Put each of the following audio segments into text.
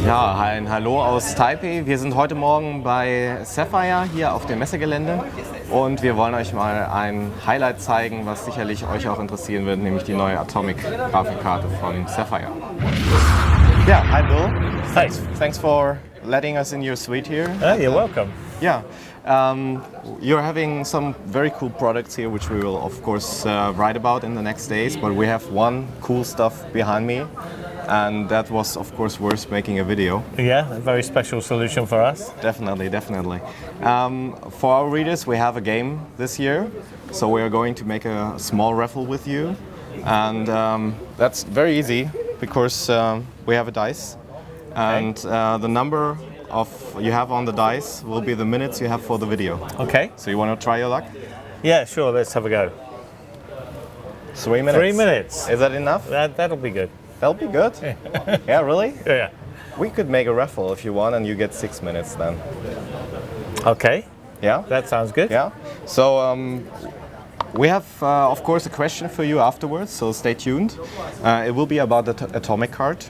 Ja, ein Hallo aus Taipei. Wir sind heute Morgen bei Sapphire hier auf dem Messegelände und wir wollen euch mal ein Highlight zeigen, was sicherlich euch auch interessieren wird, nämlich die neue Atomic Grafikkarte von Sapphire. Yeah, hi Bill. Thanks for letting us in your suite here. You're welcome. Yeah, you're having some very cool products here, which we will of course write about in the next days. But we have one cool stuff behind me, and that was of course worth making a video. Yeah, a very special solution for us. Definitely. For our readers, we have a game this year, so we are going to make a small raffle with you, and that's very easy because we have a dice, and the number you have on the dice will be the minutes you have for the video. Okay. So you want to try your luck? Yeah, sure. Let's have a go. 3 minutes. 3 minutes. Is that enough? That'll be good. That'll be good. Yeah, really? Yeah. We could make a raffle if you want, and you get 6 minutes then. Okay. Yeah. That sounds good. Yeah. So we have, of course, a question for you afterwards. So stay tuned. It will be about the atomic card.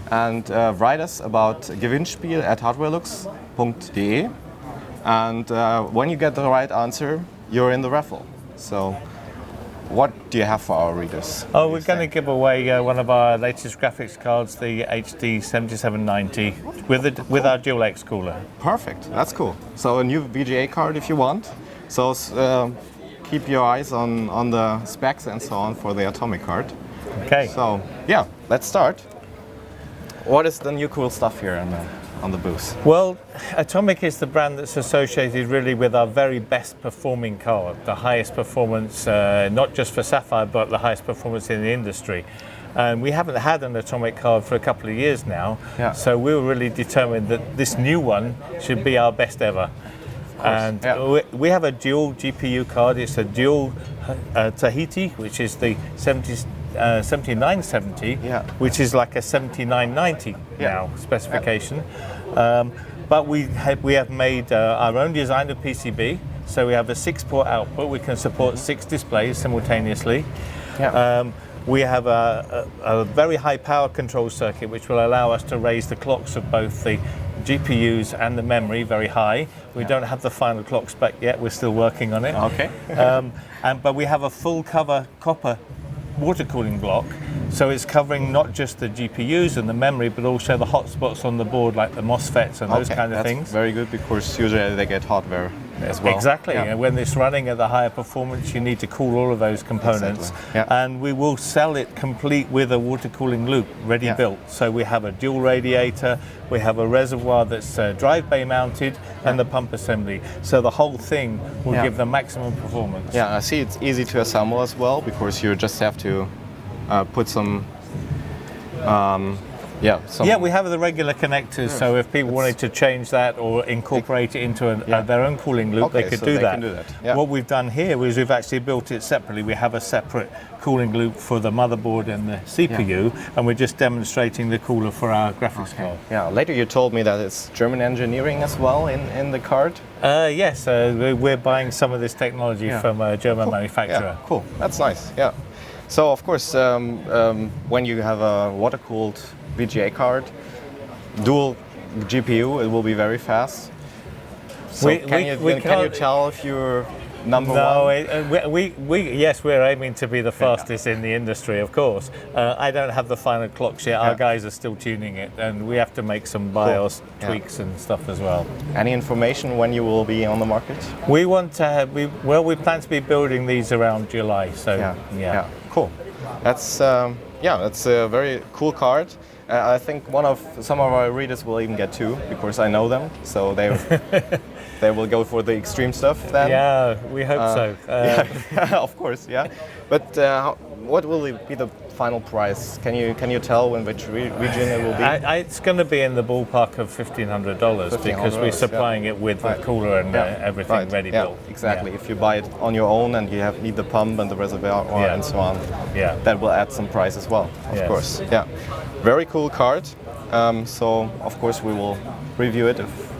And write us about Gewinnspiel at Hardwareluxx.de, and when you get the right answer, you're in the raffle. So what do you have for our readers? Oh, we're going to give away one of our latest graphics cards, the HD 7790, with our Dual X cooler. Perfect, that's cool. So a new VGA card if you want. So keep your eyes on the specs and so on for the atomic card. Okay. So yeah, let's start. What is the new cool stuff here on the booth? Well, Atomic is the brand that's associated really with our very best performing card, the highest performance, not just for Sapphire, but the highest performance in the industry. And we haven't had an Atomic card for a couple of years now, so we were really determined that this new one should be our best ever. And we have a dual GPU card. It's a dual Tahiti, which is the 7970, which is like a 7990 now specification. But we have made our own design of PCB. So we have a 6-port output. We can support 6 displays simultaneously. We have a very high power control circuit, which will allow us to raise the clocks of both the GPUs and the memory very high. We don't have the final clock spec yet. We're still working on it. Okay. But we have a full cover copper water cooling block, so it's covering not just the GPUs and the memory, but also the hotspots on the board, like the MOSFETs and those kind of things. That's very good, because usually they get hardware as well. Exactly. And when it's running at the higher performance, you need to cool all of those components. And we will sell it complete with a water cooling loop ready built. So we have a dual radiator, we have a reservoir that's drive bay mounted, and the pump assembly. So the whole thing will give the maximum performance. Yeah, I see it's easy to assemble as well, because you just have to put some we have the regular connectors, so if people wanted to change that or incorporate it into their own cooling loop, they could do that. What we've done here is we've actually built it separately. We have a separate cooling loop for the motherboard and the CPU, and we're just demonstrating the cooler for our graphics card. Yeah, later you told me that it's German engineering as well in the card. Yes, we're buying some of this technology from a German manufacturer. Cool, that's nice, So of course, when you have a water-cooled VGA card, dual GPU, it will be very fast. So can you tell if you're number one? Yes, we're aiming to be the fastest in the industry, of course. I don't have the final clocks yet. Our guys are still tuning it, and we have to make some BIOS tweaks and stuff as well. Any information when you will be on the market? We want to have, we plan to be building these around July. So cool. That's that's a very cool card. I think some of our readers will even get 2, because I know them. So they will go for the extreme stuff then. Yeah, we hope so. Yeah, of course, yeah. But what will be the final price? Can you tell in which region it will be? It's going to be in the ballpark of $1,500 because we're supplying it with the cooler and everything ready built. Exactly. If you buy it on your own and you need the pump and the reservoir and so on, that will add some price as well, of course. Yeah. Very cool card. So of course we will review it if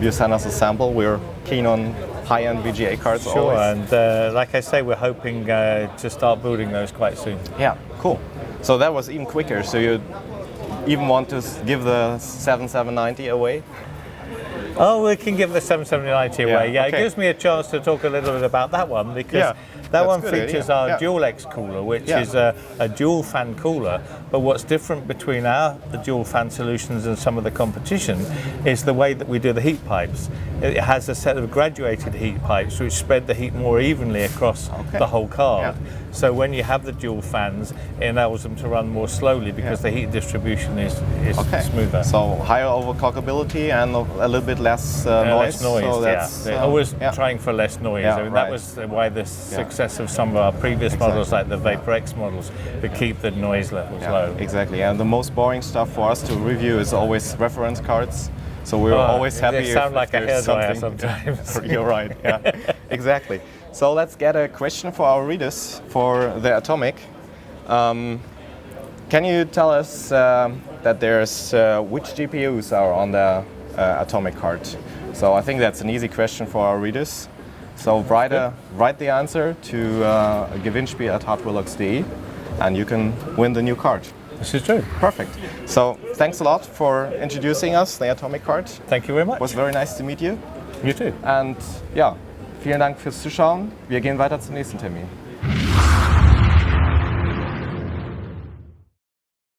you send us a sample. We're keen on high-end VGA cards always. And like I say, we're hoping to start building those quite soon. Yeah, cool. So that was even quicker. So you even want to give the 7790 away? Oh, we can give the 7790 away. Yeah, okay. It gives me a chance to talk a little bit about that one because that one features our Dual-X cooler, which is a dual fan cooler. But what's different between the dual fan solutions and some of the competition is the way that we do the heat pipes. It has a set of graduated heat pipes which spread the heat more evenly across the whole card. So when you have the dual fans, it enables them to run more slowly because the heat distribution is smoother. So higher overclockability and a little bit less noise. Less noise, so that's, always trying for less noise. I mean, that was why the success of some of our previous models, like the Vapor X models, to keep the noise levels low. Exactly, and the most boring stuff for us to review is always reference cards. So we were always happy. They sound like a hairdryer sometimes. You're right. Yeah, exactly. So let's get a question for our readers for the Atomic. Can you tell us that there's which GPUs are on the Atomic card? So I think that's an easy question for our readers. So write the answer to Gewinnspiel at Hardwareluxx.de and you can win the new card. This is true. Perfect. So thanks a lot for introducing us, the Atomic card. Thank you very much. It was very nice to meet you. You too. And ja, vielen Dank fürs Zuschauen. Wir gehen weiter zum nächsten Termin.